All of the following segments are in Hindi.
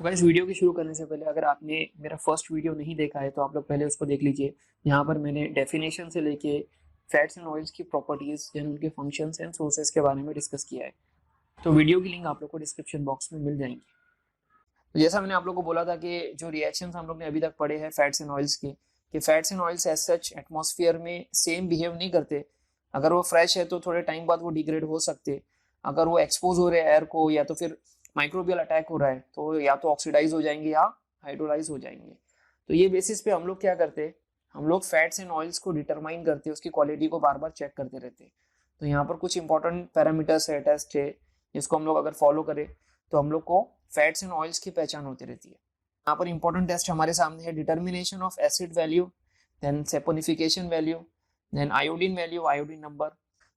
गाइस वीडियो की शुरू करने से पहले अगर आपने मेरा फर्स्ट वीडियो नहीं देखा है तो आप लोग पहले उसको देख लीजिए। यहाँ पर मैंने डेफिनेशन से लेके फैट्स एंड ऑयल्स की प्रॉपर्टीज यानी उनके फंक्शंस एंड सोर्सेज के बारे में डिस्कस किया है। तो वीडियो की लिंक आप लोग को डिस्क्रिप्शन बॉक्स में मिल जाएंगी। तो जैसा मैंने आप लोग को बोला था कि जो रिएक्शंस हम लोग ने अभी तक पढ़े हैं फैट्स एंड ऑयल्स की, कि fats and oils as such atmosphere में सेम बिहेव नहीं करते। अगर वो फ्रेश है तो थोड़े टाइम बाद वो डिग्रेड हो सकते। अगर वो एक्सपोज हो रहे हैं एयर को या तो फिर माइक्रोबियल अटैक हो रहा है तो या तो ऑक्सीडाइज हो जाएंगे या हाइड्रोलाइज हो जाएंगे। तो ये बेसिस पे हम लोग क्या करते हैं, हम लोग फैट्स एंड ऑयल्स को डिटरमाइन करते हैं, उसकी क्वालिटी को बार बार चेक करते रहते हैं। तो यहाँ पर कुछ इंपॉर्टेंट पैरामीटर्स है, टेस्ट है, जिसको हम लोग अगर फॉलो करें तो हम लोग को फैट्स एंड ऑयल्स की पहचान होती रहती है। यहाँ पर इंपॉर्टेंट टेस्ट हमारे सामने है determination of acid value, then saponification value, then iodine value, iodine number.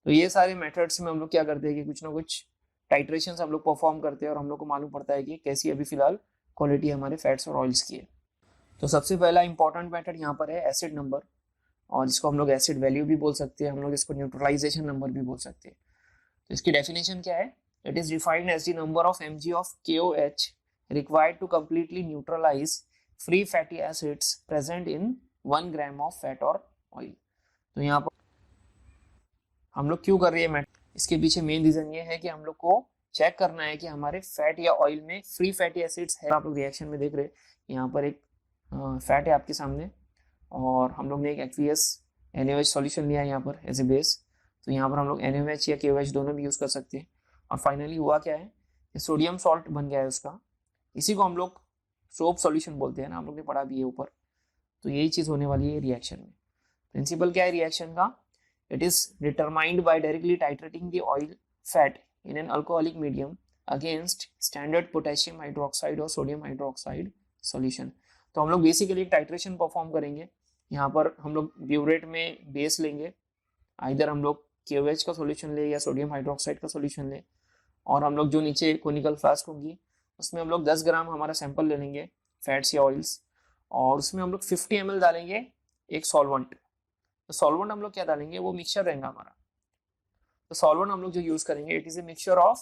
तो ये सारे मेथड्स में हम लोग क्या करते हैं कि कुछ ना कुछ टाइट्रेशन हम लोग परफॉर्म करते हैं और हम लोग को मालूम पड़ता है कि कैसी अभी फिलहाल क्वालिटी हमारे फैट्स और ऑयल्स की है। तो सबसे पहला इंपॉर्टेंट मेथड यहाँ पर है एसिड नंबर, और जिसको हम लोग एसिड वैल्यू भी बोल सकते हैं, हम लोग इसको न्यूट्रलाइजेशन नंबर भी बोल सकते हैं। तो इसकी डेफिनेशन क्या है? It is defined as the number of mg of KOH required to completely neutralize free fatty acids present in 1 gram of fat or oil। तो यहाँ पर हम लोग क्यों कर रहे हैं? इसके पीछे मेन रीजन ये है कि हम लोग को चेक करना है कि हमारे फैट या ऑयल में फ्री फैटी एसिड्स है। आप लोग रिएक्शन में देख रहे हैं, यहाँ पर एक फैट है आपके सामने और हम लोग ने एक एक्वियस NaOH सॉल्यूशन लिया है यहाँ पर एज ए बेस। तो यहाँ पर हम लोग NaOH या KOH दोनों भी यूज़ कर सकते हैं। और फाइनली हुआ क्या है कि सोडियम सॉल्ट बन गया है उसका। इसी को हम लोग सोप सॉल्यूशन बोलते हैं ना, हम लोग ने पढ़ा भी है ऊपर। तो यही चीज़ होने वाली है रिएक्शन में। प्रिंसिपल क्या है रिएक्शन का? It is determined by directly titrating the oil fat in an alcoholic medium against standard potassium hydroxide और sodium hydroxide solution। तो हम लोग बेसिकली एक टाइट्रेशन परफॉर्म करेंगे। यहाँ पर हम लोग ब्यूरेट में बेस लेंगे, इधर हम लोग KOH का सॉल्यूशन ले या सोडियम हाइड्रोक्साइड का सॉल्यूशन ले, और हम लोग जो नीचे कोनिकल फ्लास्क होंगी उसमें हम लोग 10 ग्राम हमारा सैंपल ले लेंगे फैट्स या ऑयल्स, और उसमें हम लोग 50 ml डालेंगे एक सॉल्वेंट। तो सॉल्वेंट हम लोग क्या डालेंगे, वो मिक्सचर रहेगा हमारा। तो सॉल्वेंट हम लोग जो यूज करेंगे it is a mixture of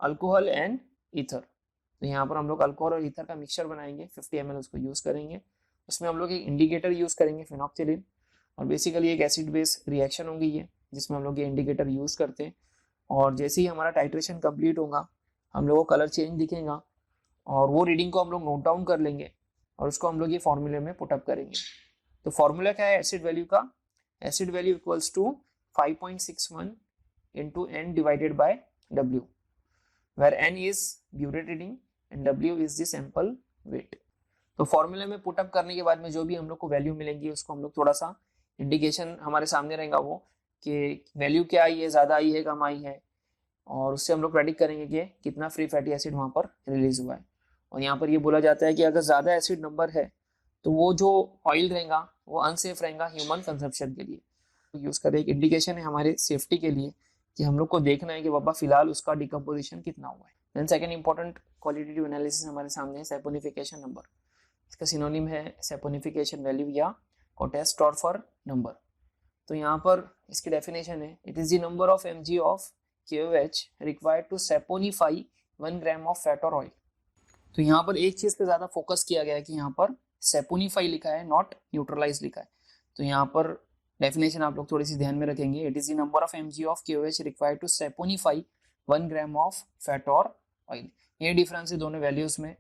alcohol and ether. तो यहाँ पर हम लोग अल्कोहल और ईथर का मिक्सचर बनाएंगे, 50 ml उसको यूज करेंगे। उसमें हम लोग एक इंडिकेटर यूज करेंगे फिनोक्सिलिन, और बेसिकली एक एसिड बेस रिएक्शन होगी ये, जिसमें हम लोग ये इंडिकेटर यूज करते हैं। और जैसे ही हमारा टाइट्रेशन कंप्लीट होगा हम लोग को कलर चेंज दिखेगा, और वो रीडिंग को हम लोग नोट डाउन कर लेंगे और उसको हम लोग ये फॉर्मूले में पुटअप करेंगे। तो फॉर्मूला क्या है एसिड वैल्यू का? Acid value equals to 5.61 into n divided by W, where n is burette reading and W is the sample weight। तो फॉर्मूले में पुटअप करने के बाद में जो भी हम लोग को वैल्यू मिलेंगी उसको हम लोग थोड़ा सा इंडिकेशन हमारे सामने रहेगा वो कि वैल्यू क्या आई है, ज़्यादा आई है, कम आई है, और उससे हम लोग प्रेडिक्ट करेंगे कि कितना फ्री फैटी एसिड वहाँ पर रिलीज हुआ है। और यहाँ पर ये बोला जाता है कि अगर ज़्यादा एसिड नंबर है तो वो जो ऑयल रहेगा वो अनसेफ रहेगा ह्यूमन कंजप्शन के लिए। यूज़ करें एक इंडिकेशन है हमारे सेफ्टी के लिए कि हम लोग को देखना है कि बाबा फिलहाल उसका डिकम्पोजिशन कितना हुआ है। Then second important qualitative analysis हमारे सामने है सैपोनिफिकेशन नंबर। इसका सिनोनिम है सैपोनिफिकेशन वैल्यू या कोटेस्टॉर्फर नंबर। तो यहाँ पर इसकी डेफिनेशन है it is the number of mg of KOH required to saponify 1 gram of fat और ऑयल। तो यहाँ पर एक चीज पे ज्यादा फोकस किया गया है कि यहाँ पर सैपोनिफाई लिखा है, नॉट न्यूट्रलाइज लिखा है। तो यहाँ पर डेफिनेशन आप लोग थोड़ी सी ध्यान में रखेंगे। It is the number of mg of KOH required to saponify 1 gram of fat और ऑयल। ये डिफरेंस है दोनों वैल्यूज में।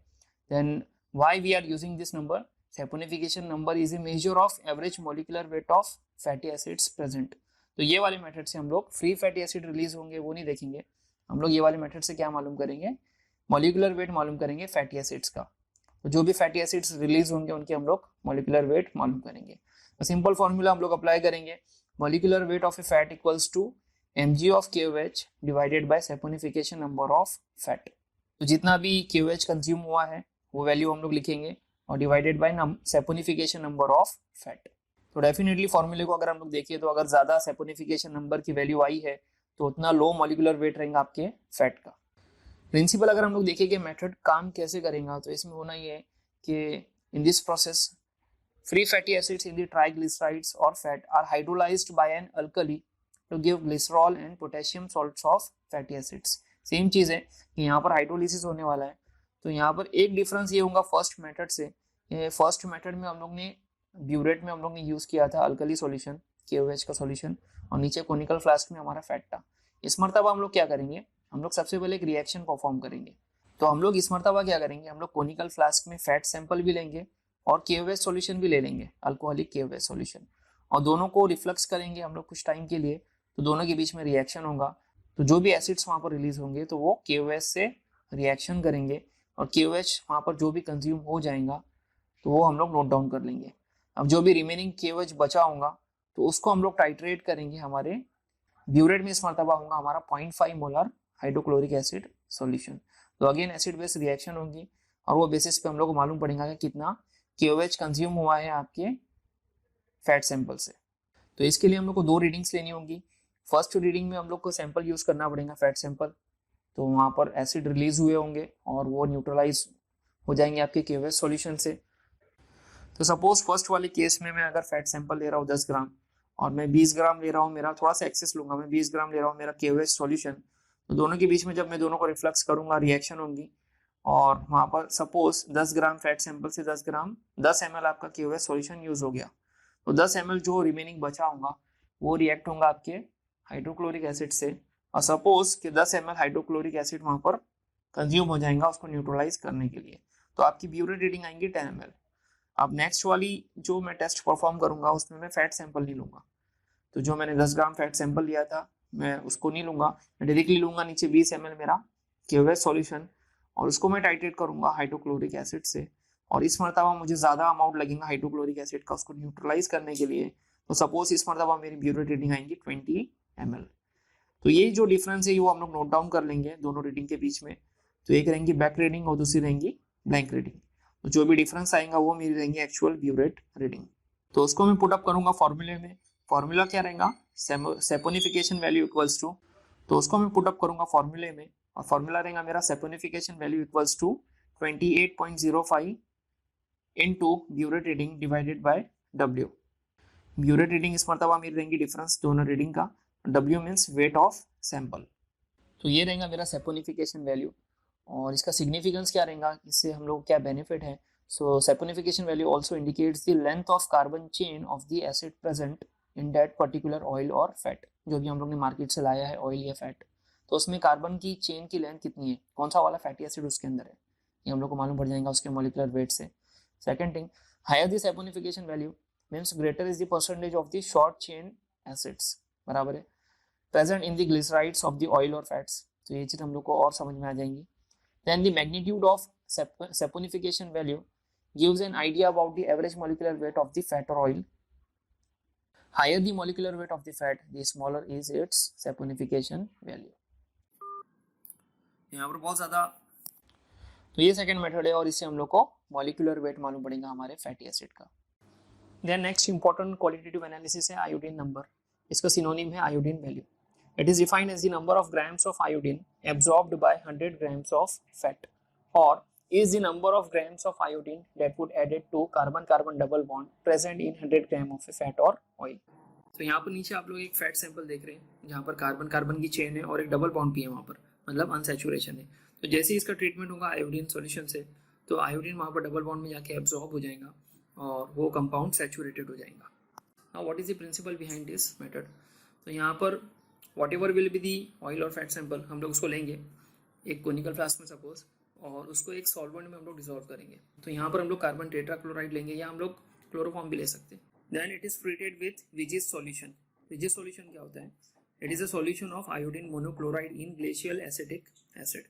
Then why we are using this number? Saponification number is a measure of average molecular weight of fatty acids present. तो ये वाले मेथड से हम लोग फ्री फैटी एसिड रिलीज होंगे वो नहीं देखेंगे, हम लोग ये वाले मेथड से क्या मालूम करेंगे? मॉलिक्यूलर वेट मालूम करेंगे फैटी एसिड्स का। तो जो भी फैटी एसिड्स रिलीज होंगे उनके हम लोग मॉलिक्यूलर वेट मालूम करेंगे। तो सिंपल फॉर्मूला हम लोग अप्लाई करेंगे, molecular weight of a fat equals to mg of KOH divided by saponification number of fat. तो जितना भी KOH कंज्यूम हुआ है वो वैल्यू हम लोग लिखेंगे और divided by saponification number of fat. तो डेफिनेटली फॉर्मूले को अगर हम लोग देखिए तो अगर ज्यादा सैपोनिफिकेशन नंबर की वैल्यू आई है तो उतना लो मॉलिक्यूलर वेट रहेगा आपके फैट का। प्रिंसिपल अगर हम लोग देखें कि मेथड काम कैसे करेगा तो इसमें होना ये है कि in this process free fatty acids in the triglycerides or fat are hydrolyzed by an alkali to give glycerol and potassium salts of fatty acids। Same चीज है कि यहाँ पर हाइड्रोलिसिस होने वाला है तो यहाँ पर एक डिफरेंस ये होगा फर्स्ट मेथड से, फर्स्ट मेथड में हम लोग ने ब्यूरेट में हम लोग ने यूज़ किया था अल्कली सॉल्यूशन KOH का सॉल्यूशन, और नीचे कोनिकल फ्लास्क में हमारा फैट था। इस मरतबा हम लोग क्या करेंगे, हम लोग सबसे पहले एक रिएक्शन परफॉर्म करेंगे। तो हम लोग इस मरतबा क्या करेंगे, हम लोग कोनिकल फ्लास्क में फैट सैंपल भी लेंगे और KOH सॉल्यूशन भी ले लेंगे, अल्कोहलिक KOH सॉल्यूशन, और दोनों को रिफ्लक्स करेंगे हम लोग कुछ टाइम के लिए। तो दोनों के बीच में रिएक्शन होगा, तो जो भी एसिड्स वहाँ पर रिलीज होंगे तो वो KOH से रिएक्शन करेंगे, और KOH वहाँ पर जो भी कंज्यूम हो जाएगा तो वो हम लोग नोट डाउन कर लेंगे। अब जो भी रिमेनिंग KOH बचा होगा तो उसको हम लोग टाइट्रेट करेंगे हमारे ब्यूरेट में। इस मरतबा होगा हमारा 0.5 मोलर हाइड्रोक्लोरिक एसिड सॉल्यूशन। तो अगेन एसिड बेस रिएक्शन होगी, और वो बेसिस पे हम लोग को मालूम पड़ेगा कि कितना KOH कंज्यूम हुआ है आपके फैट सैंपल से। तो इसके लिए हम लोग को 2 रीडिंग्स लेनी होगी। फर्स्ट रीडिंग में हम लोग को सैंपल यूज करना पड़ेगा फैट सैंपल, तो वहाँ पर एसिड रिलीज हुए होंगे और वो न्यूट्रलाइज हो जाएंगे आपके KOH सॉल्यूशन से। तो सपोज फर्स्ट वाले केस में मैं अगर फैट सैंपल ले रहा हूँ 10 ग्राम और मैं 20 ग्राम ले रहा हूँ, मेरा थोड़ा सा एक्सेस लूंगा, मैं 20 ग्राम ले रहा हूँ मेरा KOH सॉल्यूशन। तो दोनों के बीच में जब मैं दोनों को रिफ्लक्स करूंगा रिएक्शन होगी, और वहाँ पर सपोज 10 ग्राम फैट सैंपल से 10 ml आपका KOH सॉल्यूशन यूज हो गया। तो 10 ml जो रिमेनिंग बचा होगा वो रिएक्ट होगा आपके हाइड्रोक्लोरिक एसिड से, और सपोज कि 10 ml हाइड्रोक्लोरिक एसिड वहाँ पर कंज्यूम हो जाएगा उसको न्यूट्रलाइज करने के लिए। तो आपकी ब्यूरेट रीडिंग आएंगी 10 ml। अब नेक्स्ट वाली जो मैं टेस्ट परफॉर्म करूंगा उसमें मैं फैट सैंपल नहीं लूंगा। तो जो मैंने 10 ग्राम फैट सैंपल लिया था मैं उसको नहीं लूंगा, मैं डायरेक्टली लूंगा नीचे 20 ml मेरा KOH सॉल्यूशन, और उसको मैं टाइट्रेट करूंगा हाइड्रोक्लोरिक एसिड से। और इस मरतबा मुझे ज़्यादा अमाउंट लगेगा हाइड्रोक्लोरिक एसिड का उसको न्यूट्रलाइज करने के लिए। तो सपोज इस मरतबा मेरी ब्यूरेट रीडिंग आएंगी 20 ml। तो ये जो डिफरेंस है वो हम लोग नोट डाउन कर लेंगे दोनों रीडिंग के बीच में। तो एक रहेंगी बैक रीडिंग और दूसरी रहेंगी ब्लैंक रीडिंग। तो जो भी डिफरेंस आएगा वो मेरी रहेंगी एक्चुअल ब्यूरेट रीडिंग। तो उसको मैं पुट अप करूंगा फॉर्मूले में। फॉर्मूला क्या रहेगा, सेपोनिफिकेशन वैल्यू इक्वल्स टू, तो उसको मैं पुट अप करूंगा फॉर्मूले में, और फॉर्मूला रहेगा मेरा saponification value equals to 28.05 into burette reading divided by W। Burette reading इस मरतबा मेरी रहेंगी डिफरेंस दोनों रीडिंग का, W means weight of sample. तो ये रहेगा मेरा सेपोनिफिकेशन वैल्यू, और इसका सिग्निफिकेंस क्या रहेगा, इससे हम लोग क्या बेनिफिट है। So saponification value also indicates the length of carbon chain of the acid present in that particular oil और फैट। जो भी हम लोग ने मार्केट से लाया है ऑयल या फैट, तो उसमें कार्बन की चेन की लेंथ कितनी है, कौन सा वाला फैटी एसिड उसके अंदर है, ये हम लोग को मालूम पड़ जाएगा उसके मॉलिक्यूलर वेट से। Second thing, higher the saponification value means greater is the percentage of the short chain acids, बराबर है, present in the glycerides of the oil और फैट्स। तो ये चीज़ हम लोग को और समझ में आ जाएंगी। Then the magnitude of saponification value gives an idea about the average molecular weight of the fat or oil. Higher the molecular weight of the fat, the smaller is its saponification value. यहाँ पर बहुत ज़्यादा, तो ये सेकंड मेथड है और इससे हम लोग को मॉलिक्यूलर वेट मालूम पड़ेगा हमारे फैटी एसिड का। Then next important qualitative analysis है आयोडीन नंबर। इसका सिनोनिम है iodine value. It is defined as the number of grams of iodine absorbed by 100 grams of fat, or is the number of grams of iodine that would added to carbon-carbon double bond present in 100 gram of a fat or oil. तो यहाँ पर नीचे आप लोग एक फैट सैंपल देख रहे हैं जहाँ पर कार्बन कार्बन की चेन है और एक डबल बॉन्ड भी है वहाँ पर, मतलब अनसैचुरेशन है। तो जैसे ही इसका ट्रीटमेंट होगा आयोडीन सॉल्यूशन से, तो आयोडीन वहाँ पर डबल बॉन्ड में जाके एब्जॉर्ब हो जाएगा और वो कंपाउंड सैचुरेटेड हो जाएगा। Now what is the principle behind this method. तो यहाँ पर what ever will be the oil और फैट सैंपल, हम लोग उसको लेंगे एक कोनिकल फ्लास्क में सपोज, और उसको एक सॉल्वेंट में हम लोग डिसॉल्व करेंगे। तो यहाँ पर हम लोग कार्बन टेट्राक्लोराइड लेंगे या हम लोग क्लोरोफॉर्म भी ले सकते हैं। Then it is treated with Wijs solution. Wijs solution क्या होता है, it is a solution of iodine monochloride in glacial acetic acid.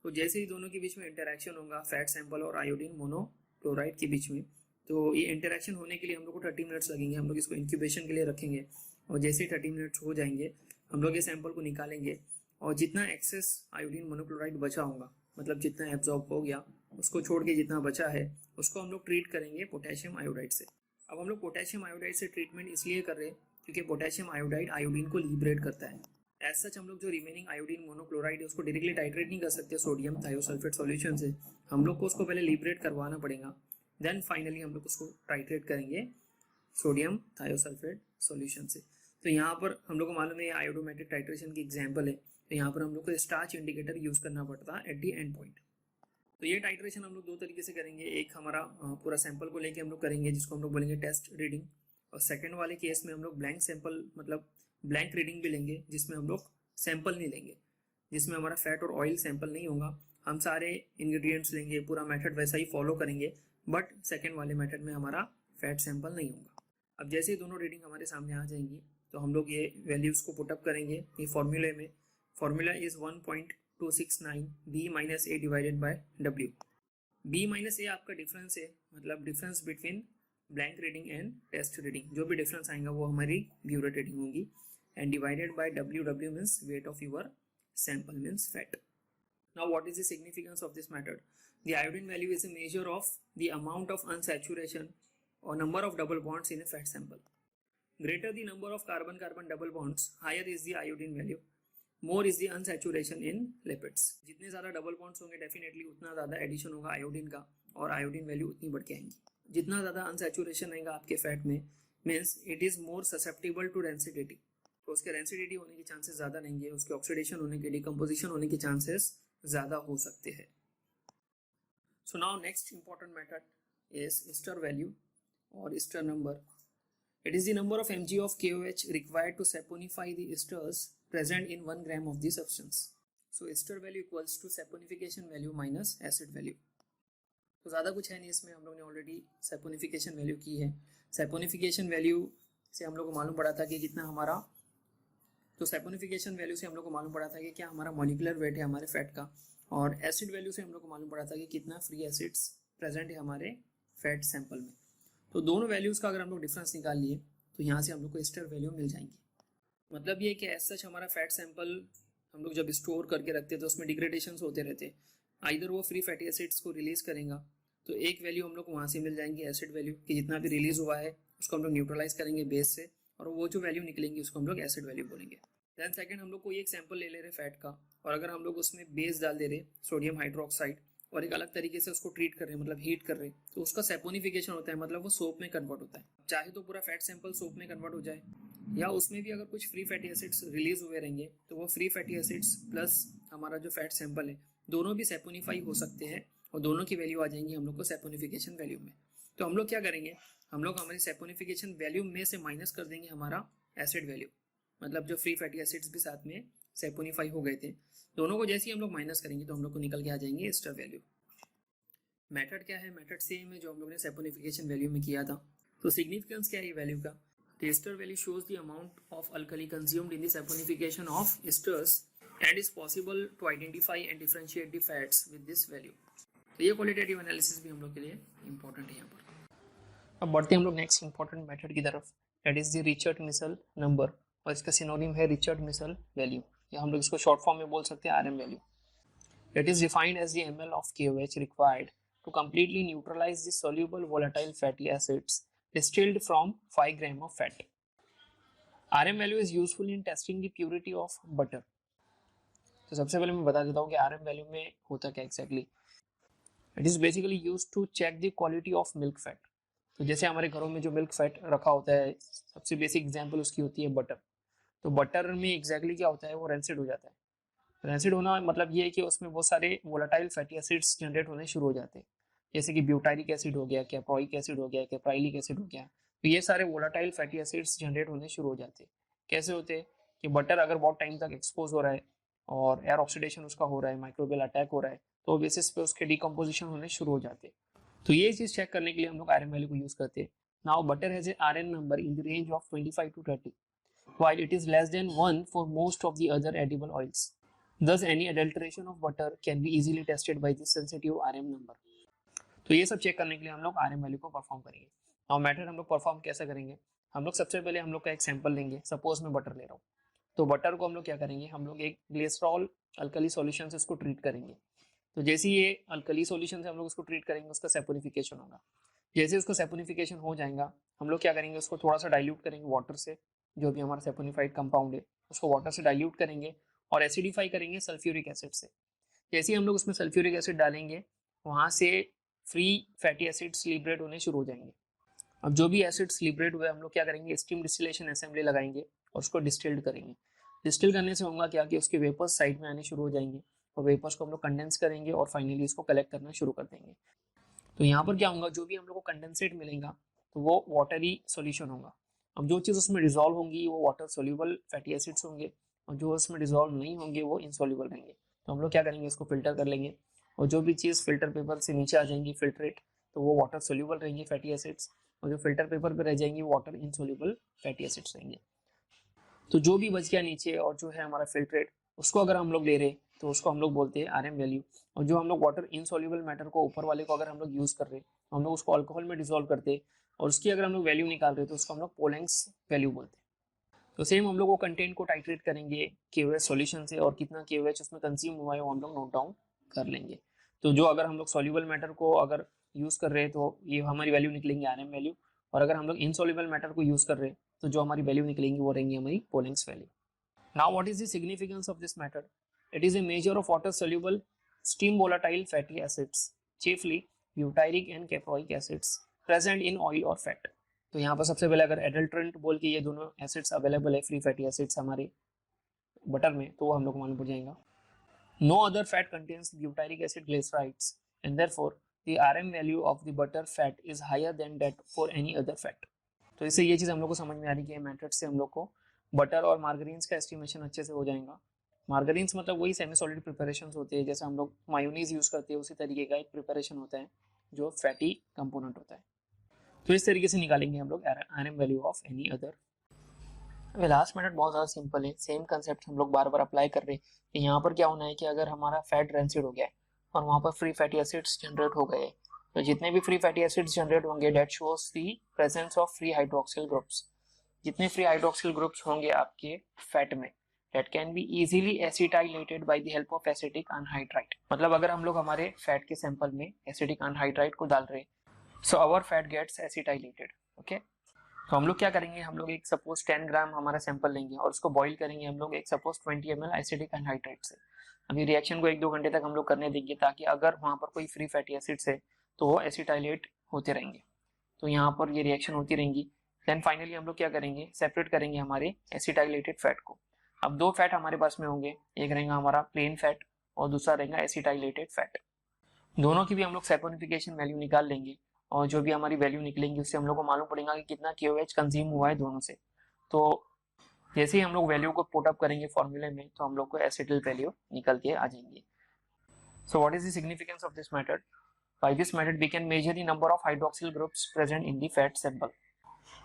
तो जैसे ही दोनों के बीच में इंटरेक्शन होगा फैट सैंपल और आयोडीन मोनोक्लोराइड के बीच में, तो ये इंटरेक्शन होने के लिए हम लोग को 30 मिनट्स लगेंगे। हम लोग इसको इंक्यूबेशन के लिए रखेंगे, और जैसे ही 30 मिनट्स हो जाएंगे हम लोग ये सैंपल को निकालेंगे, और जितना एक्सेस आयोडीन मोनोक्लोराइड बचा होगा, मतलब जितना एब्जॉर्ब हो गया उसको छोड़ के जितना बचा है उसको हम लोग ट्रीट करेंगे पोटेशियम आयोडाइड से। अब हम लोग पोटेशियम आयोडाइड से ट्रीटमेंट इसलिए कर रहे हैं क्योंकि पोटेशियम आयोडाइड आयोडीन को लिबरेट करता है। एज सच हम लोग जो रिमेनिंग आयोडीन मोनोक्लोराइड है उसको डायरेक्टली टाइट्रेट नहीं कर सकते सोडियम थायोसल्फेट सॉल्यूशन से, हम लोग को उसको पहले लिबरेट करवाना पड़ेगा। देन फाइनली हम लोग उसको टाइट्रेट करेंगे सोडियम थायोसल्फेट सॉल्यूशन से। तो यहाँ पर हम लोग को मालूम है आयोडोमेट्रिक टाइट्रेशन की एग्जांपल है, तो यहाँ पर हम लोग को स्टार्च इंडिकेटर यूज करना पड़ता है एट दी एंड पॉइंट। तो ये टाइट्रेशन हम लोग दो तरीके से करेंगे। एक हमारा पूरा सैंपल को लेके हम लोग करेंगे जिसको हम लोग बोलेंगे टेस्ट रीडिंग, और सेकंड वाले केस में हम लोग ब्लैंक सैंपल मतलब ब्लैंक रीडिंग भी लेंगे जिसमें हम लोग सैंपल नहीं लेंगे, जिसमें हमारा फैट और ऑयल सैंपल नहीं होगा। हम सारे इंग्रेडिएंट्स लेंगे, पूरा मेथड वैसा ही फॉलो करेंगे, बट सेकंड वाले मेथड में हमारा फैट सैंपल नहीं होगा। अब जैसे ही दोनों रीडिंग हमारे सामने आ जाएंगी तो हम लोग ये वैल्यूज़ को पुटअप करेंगे ये फॉर्मूले में। Formula is 1.269 b minus a divided by w। b minus a आपका डिफरेंस है, मतलब difference between blank reading and test reading. जो भी डिफरेंस आएगा वो हमारी ब्यूरेट रीडिंग होगी, and divided by w means weight of your sample means fat. Now what is the significance of this method? The iodine value is a measure of the amount of unsaturation or number of double bonds in a fat sample. Greater the number of carbon-carbon double bonds, higher is the iodine value. More is the unsaturation in lipids. जितने ज़्यादा डबल बॉन्ड्स होंगे डेफिनेटली उतना ज़्यादा एडिशन होगा आयोडीन का, और आयोडीन वैल्यू उतनी बढ़ के आएंगी। जितना ज़्यादा अनसैचुरेशन आएगा आपके फैट में means it is more susceptible to rancidity, तो उसके डेंसिडिटी होने के चांसेस ज़्यादा रहेंगे, उसके ऑक्सीडेशन होने के, डिकम्पोजिशन होने के चांसेस ज़्यादा हो सकते हैं। So now next important method is ester value और ester number. It is the number of mg of KOH required to saponify the esters present in 1 gram of the substance. So ester value equals to saponification value minus acid value. तो ज़्यादा कुछ है नहीं इसमें, हम लोग ने ऑलरेडी सैपोनिफिकेशन वैल्यू की है। सैपोनिफिकेशन वैल्यू से हम लोग को मालूम पड़ा था कि कितना हमारा, तो सैपोनिफिकेशन वैल्यू से हम लोग को मालूम पड़ा था कि क्या हमारा मॉलिक्यूलर वेट है हमारे फैट का, और एसिड वैल्यू से हम लोग को मालूम पड़ा था कि कितना फ्री एसिड्स प्रेजेंट है हमारे फैट सैंपल में। तो दोनों वैल्यूज़ का अगर हम लोग डिफरेंस निकाल लिए तो यहाँ से हम लोग को एस्टर वैल्यू मिल जाएंगी। मतलब ये कि एज सच हमारा फैट सैंपल हम लोग जब स्टोर करके रखते हैं तो उसमें डिग्रेडेशन होते रहते हैं, आइदर वो फ्री फैटी एसिड्स को रिलीज करेगा, तो एक वैल्यू हम लोग को वहाँ से मिल जाएंगी एसिड वैल्यू कि जितना भी रिलीज हुआ है उसको हम लोग न्यूट्रलाइज करेंगे बेस से, और वो जो वैल्यू निकलेंगी उसको हम लोग एसिड वैल्यू बोलेंगे। दैन सेकंड हम लोग को एक सैंपल ले रहे फैट का, और अगर हम लोग उसमें बेस डाल दे रहे सोडियम हाइड्रोक्साइड और एक अलग तरीके से उसको ट्रीट कर रहे हैं मतलब हीट कर रहे हैं, तो उसका सैपोनिफिकेशन होता है, मतलब वो सोप में कन्वर्ट होता है। चाहे तो पूरा फैट सैंपल सोप में कन्वर्ट हो जाए, या उसमें भी अगर कुछ फ्री फैटी एसिड्स रिलीज हुए रहेंगे तो वो फ्री फैटी एसिड्स प्लस हमारा जो फैट सैंपल है दोनों भी सैपोनिफाई हो सकते हैं, और दोनों की वैल्यू आ जाएंगी हम लोग को सैपोनिफिकेशन वैल्यू में। तो हम लोग क्या करेंगे, हम लोग हमारी सैपोनिफिकेशन वैल्यू में से माइनस कर देंगे हमारा एसिड वैल्यू, मतलब जो फ्री फैटी एसिड्स भी साथ में सैपोनिफाई हो गए थे, दोनों को जैसे ही हम लोग माइनस करेंगे तो हम लोग को निकल के आ जाएंगे एस्टर वैल्यू। मेथड क्या है, मेथड सेम है जो हम लोग ने सैपोनिफिकेशन वैल्यू में किया था। तो सिग्निफिकेंस क्या है वैल्यू का, the ester value shows the amount of alkali consumed in the saponification of esters and is possible to identify and differentiate the fats with this value. तो ये क्वालिटेटिव एनालिसिस भी हम लोग के लिए इंपॉर्टेंट है यहाँ पर। अब बढ़ते हैं हम लोग नेक्स्ट इंपॉर्टेंट मेथड की तरफ, that is the Reichert Meissl number, और इसका सिनोनिम है रिचर्ड मिसल वैल्यू, या हम लोग इसको शॉर्ट फॉर्म में बोल सकते हैं RM value. It is defined as the ml of KOH required to completely neutralize the soluble volatile fatty acids distilled from 5 gram of fat. RM value is useful in testing the purity of butter. तो सबसे पहले मैं बता देता हूँ कि RM value में होता क्या exactly. It is basically used to check the quality of milk fat. तो जैसे हमारे घरों में जो मिल्क फैट रखा होता है, सबसे बेसिक एग्जांपल उसकी होती है बटर। तो बटर में एग्जैक्टली क्या होता है, वो रेंसिड हो जाता है। रेंसिड होना मतलब ये है कि उसमें बहुत सारे वोलाटाइल फैटी एसिड्स जनरेट होने शुरू हो जाते हैं, जैसे कि ब्यूटारिक एसिड हो गया, कैप्रोइक एसिड हो गया, कैप्राइलिक एसिड हो गया। तो ये सारे वोलाटाइल फैटी एसिड्स जनरेट होने शुरू हो जाते हैं। कैसे होते हैं कि बटर अगर बहुत टाइम तक एक्सपोज हो रहा है और एयर ऑक्सीडेशन उसका हो रहा है, माइक्रोबियल अटैक हो रहा है, तो बेसिस पे उसके डिकम्पोजिशन होने शुरू हो जाते हैं। तो ये चीज़ चेक करने के लिए हम लोग आयरन वैल्यू को यूज़ करते हैं। Now butter has a R N number in the range of 25 to 30 while it is less than 1 for most of the other edible oils. Thus any adulteration of butter can be easily tested by this sensitive RM number. तो ये सब चेक करने के लिए हम लोग RM वैल्यू को परफॉर्म करेंगे। नाउ मैटर हम लोग परफॉर्म कैसे करेंगे, हम लोग सबसे पहले हम लोग का एक सैंपल लेंगे। सपोज मैं बटर ले रहा हूँ, तो बटर को हम लोग क्या करेंगे, हम लोग एक ग्लिसरॉल अल्कली सॉल्यूशन से उसको ट्रीट करेंगे। तो जैसे ही ये अल्कली सॉल्यूशन से हम लोग उसको ट्रीट करेंगे, उसका सैपोनिफिकेशन होगा। जैसे उसका सैपोनिफिकेशन हो जाएगा, हम लोग क्या करेंगे, उसको थोड़ा सा डाइल्यूट करेंगे वाटर से, जो भी हमारा सैपोनिफाइड कंपाउंड है उसको वाटर से डाइल्यूट करेंगे और एसिडिफाई करेंगे सल्फ्यूरिक एसिड से। जैसे ही हम लोग उसमें सल्फ्यूरिक एसिड डालेंगे, वहाँ से फ्री फैटी एसिड्स लिबरेट होने शुरू हो जाएंगे। अब जो भी एसिड्स लिबरेट हुए, हम लोग क्या करेंगे, स्टीम डिस्टिलेशन असेंबली लगाएंगे और उसको डिस्टिल्ड करेंगे। डिस्टिल करने से होगा क्या कि उसके वेपर्स साइड में आने शुरू हो जाएंगे और वेपर्स को हम लोग कंडेंस करेंगे और फाइनली इसको कलेक्ट करना शुरू कर देंगे। तो यहाँ पर क्या होगा, जो भी हम लोग को कंडेंसेट मिलेगा तो वो वाटरी सॉल्यूशन होगा। अब जो चीज़ उसमें डिजोल्व होंगी वो वाटर सोल्यूबल फैटी एसिड्स होंगे और जो उसमें डिजोल्व नहीं होंगे वो इनसोल्यूबल रहेंगे। तो हम लोग क्या करेंगे, इसको फिल्टर कर लेंगे और जो भी चीज़ फिल्टर पेपर से नीचे आ जाएंगी फिल्ट्रेट तो वो वाटर सोल्यूबल रहेंगी फैटी एसिड्स, और जो फिल्टर पेपर पे रह जाएंगी वो वाटर इनसोल्यूबल फैटी एसिड्स रहेंगे। तो जो भी बच गया नीचे और जो है हमारा फिल्ट्रेट उसको अगर हम लोग ले रहे तो उसको हम लोग बोलते हैं आरएम वैल्यू। और जो हम लोग वाटर इनसोल्यूबल मैटर को ऊपर वाले को अगर हम लोग यूज कर रहे तो हम लोग उसको अल्कोहल में डिसॉल्व करते और उसकी अगर हम लोग वैल्यू निकाल रहे तो उसको हम लोग पोलेंस वैल्यू बोलते हैं। तो सेम हम लोग वो कंटेंट को टाइट्रेट करेंगे केओएच सॉल्यूशन से और कितना केओएच उसमें कंज्यूम हुआ है वो हम लोग नोट डाउन कर लेंगे। तो जो अगर हम लोग सॉल्यूबल मैटर को अगर यूज कर रहे हैं तो ये हमारी वैल्यू निकलेंगे आरएम वैल्यू, और अगर हम लोग इनसोल्यूबल मैटर को यूज कर रहे हैं तो जो हमारी वैल्यू निकलेंगी वो रहेंगी हमारी pollens value. Now what is the significance of this method? It is a measure of water soluble steam volatile fatty acids, chiefly butyric and caproic acids present in oil or fat। तो यहाँ पर सबसे पहले अगर एडल्ट्रेंट बोल के ये दोनों एसिड्स अवेलेबल है फ्री फैटी एसिड्स हमारे बटर में तो वो हम लोग को मालूम पड़ जाएगा। No other fat contains butyric acid glycerides and therefore the R M value of the butter fat is higher than that for any other fat. तो इससे ये चीज़ हम लोग को समझ में आ रही है कि मेथड से हम लोग को बटर और मार्गरीन्स का एस्टिमेशन अच्छे से हो जाएगा। मार्गरीन्स मतलब वही सेमी सॉलिड प्रिपरेशंस होते हैं, जैसे हम लोग मायोनीज यूज़ करते हैं उसी तरीके का एक प्रिपरेशन होता है जो फैटी कंपोनेंट होता है। तो इस तरीके से निकालेंगे हम लोग RM value of any other. Last method बहुत ज़्यादा सिंपल है, सेम कंसेप्ट हम लोग बार बार अप्लाई कर रहे हैं कि यहाँ पर क्या होना है कि अगर हमारा फैट रेंसिड हो गया है और वहाँ पर फ्री फैटी एसिड्स जनरेट हो गए तो जितने भी फ्री फैटी एसिड्स जनरेट होंगे that shows the presence of free hydroxyl groups. जितने फ्री हाइड्रोक्सिल ग्रुप्स होंगे आपके फैट में that can be easily acetylated by the help of acetic anhydride। मतलब अगर हम लोग हमारे फैट के सैंपल में एसिटिक एनहाइड्राइड को डाल रहे so our fat gets acetylated. Okay, तो हम लोग क्या करेंगे, हम लोग एक सपोज 10 ग्राम हमारा सैंपल लेंगे और उसको बॉईल करेंगे हम लोग एक सपोज 20 ml एसिटिक एनहाइड्राइड से। अभी रिएक्शन को 1-2 घंटे तक हम लोग करने देंगे ताकि अगर वहाँ पर कोई फ्री फैटी एसिड्स है तो वो एसिटाइलेट होते रहेंगे। तो यहाँ पर ये रिएक्शन होती रहेंगी। देन फाइनली हम लोग क्या करेंगे, सेपरेट करेंगे हमारे एसिटाइलेटेड फैट को। अब दो फैट हमारे पास में होंगे, एक रहेगा हमारा प्लेन फैट और दूसरा रहेगा एसिटाइलेटेड फैट। दोनों की भी हम लोग सैपोनिफिकेशन वैल्यू निकाल लेंगे और जो भी हमारी वैल्यू निकलेंगी उससे हम लोग को मालूम पड़ेगा कि कितना KOH कंज्यूम हुआ है दोनों से। तो जैसे ही हम लोग वैल्यू को पुट अप करेंगे फॉर्मूले में तो हम लोग को एसिटिल वैल्यू निकल के आ जाएंगे। So what is the significance of this method? By this method we can measure the number of hydroxyl groups present in the fat sample.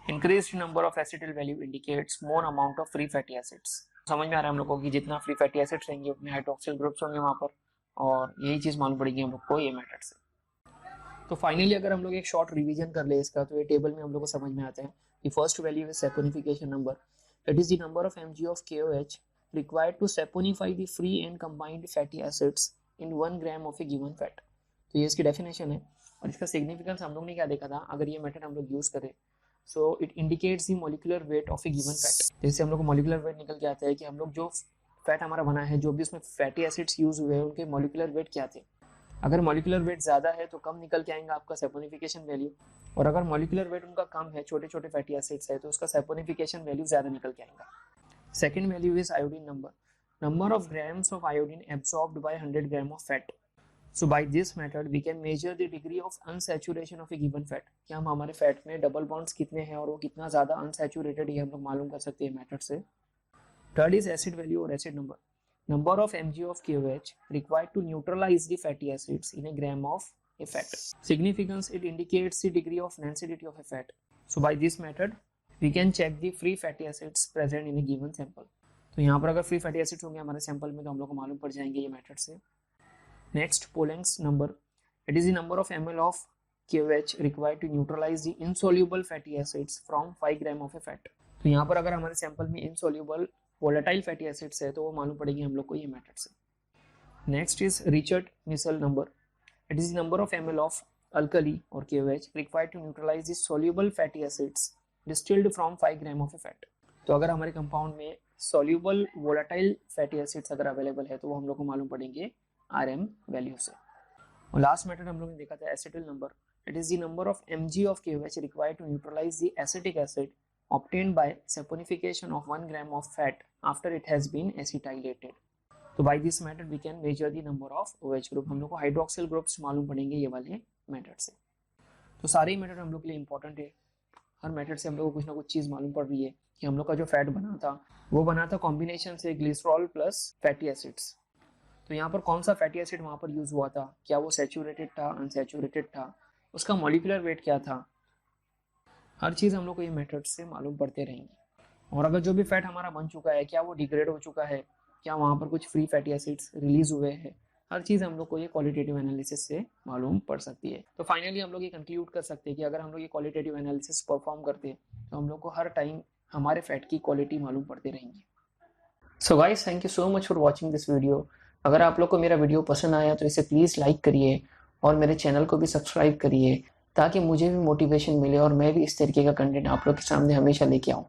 Increased number of acetyl value indicates more amount of free fatty acids। समझ में आ रहा है हम लोग को कि जितना फ्री फैटी एसिड्स रहेंगे उतने हाइड्रोक्सिल ग्रुप्स होंगे वहाँ पर, और यही चीज़ मालूम पड़ेगी हम लोग को ये मेथड से। तो फाइनली अगर हम लोग एक शॉर्ट रिवीजन कर ले इसका तो ये टेबल में हम लोग को समझ में आता है कि फर्स्ट वैल्यू है saponification number, it is the number of mg of KOH required to saponify the free and combined fatty acids in 1 gram of a given fat. तो ये इसकी डेफिनेशन है और इसका सिग्निफिकेंस हम लोग ने क्या देखा था, अगर ये मेथड हम लोग यूज करें so it indicates the molecular weight of a given fat. जैसे हम लोग को मॉलिक्यूलर वेट निकल के आता है कि हम लोग जो फैट हमारा बना है जो भी उसमें फैटी एसिड्स यूज हुए हैं उनके मॉलिक्यूलर वेट क्या थे। अगर मॉलिक्यूलर वेट ज़्यादा है तो कम निकल के आएगा आपका सैपोनिफिकेशन वैल्यू, और अगर मॉलिक्यूलर वेट उनका कम है, छोटे छोटे फैटी एसिड्स है, तो उसका सैपोनिफिकेशन वैल्यू ज़्यादा निकल के आएगा। Second value is iodine number, number of grams of iodine absorbed by 100 gram of fat. So by this method we can measure the degree of unsaturation of a given fat। कि हम हमारे फैट में डबल बॉन्ड्स कितने हैं और वो कितना ज़्यादा अनसैचुरेटेड है हम लोग मालूम कर सकते हैं मेथड से। थर्ड इज एसिड वैल्यू और acid number, number of mg of KOH required to neutralize the fatty acids in a gram of a fat। Significance, it indicates the degree of nancidity of a fat। So by this method we can check the free fatty acids present in a given sample। तो यहाँ पर अगर फ्री फैटी एसिड्स होंगे हमारे सैंपल में तो हम लोग को मालूम पड़ जाएंगे ये मेथड से। Next, Polenz number, it is the number of ml of KOH required to neutralize the insoluble fatty acids from 5 gram of a fat। तो यहाँ पर अगर हमारे सैंपल में insoluble volatile fatty acids है तो वो मालूम पड़ेगी हम लोग को ये मेथड से। Next is Richard-Missel number, it is the number of ml of alkali or KOH required to neutralize the soluble fatty acids distilled from 5 gram of a fat। तो अगर हमारे कंपाउंड में soluble volatile fatty acids अगर अवेलेबल है तो वो हम लोग को मालूम पड़ेंगे RM वैल्यू से। और लास्ट मेथड हम लोग ने देखा था acetyl number, it is the number of mg of KOH required to neutralize the acetic acid obtained by saponification of 1 gram of fat after it has been acetylated। तो by this method we can measure the number of OH group. हम लोग को हाइड्रोक्सिल ग्रुप्स मालूम पड़ेंगे ये वाले मेथड से। तो सारे ही मेथड हम लोग के लिए इंपॉर्टेंट है। हर मेथड से हम लोग को कुछ ना कुछ चीज़ मालूम पड़ रही है कि हम लोग का जो फैट बना था वो बना था कॉम्बिनेशन से ग्लिसरॉल प्लस फैटी एसिड्स। तो यहाँ पर कौन सा फैटी एसिड वहाँ पर यूज़ हुआ था, क्या वो सैचुरेटेड था, अनसैचुरेटेड था, उसका मॉलिक्यूलर वेट क्या था, हर चीज़ हम लोग को ये मेथड से मालूम पड़ते रहेंगी। और अगर जो भी फैट हमारा बन चुका है क्या वो डिग्रेड हो चुका है, क्या वहाँ पर कुछ फ्री फैटी एसिड्स रिलीज हुए हैं, हर चीज़ हम लोग को ये क्वालिटेटिव एनालिसिस से मालूम पड़ सकती है। तो फाइनली हम लोग ये कंक्लूड कर सकते हैं कि अगर हम लोग ये क्वालिटेटिव एनालिसिस परफॉर्म करते हैं तो हम लोग को हर टाइम हमारे फैट की क्वालिटी मालूम पड़ती रहेंगी। So guys, thank you so much for watching this video. अगर आप लोग को मेरा वीडियो पसंद आया तो इसे प्लीज़ लाइक करिए और मेरे चैनल को भी सब्सक्राइब करिए ताकि मुझे भी मोटिवेशन मिले और मैं भी इस तरीके का कंटेंट आप लोग के सामने हमेशा लेके आऊँ।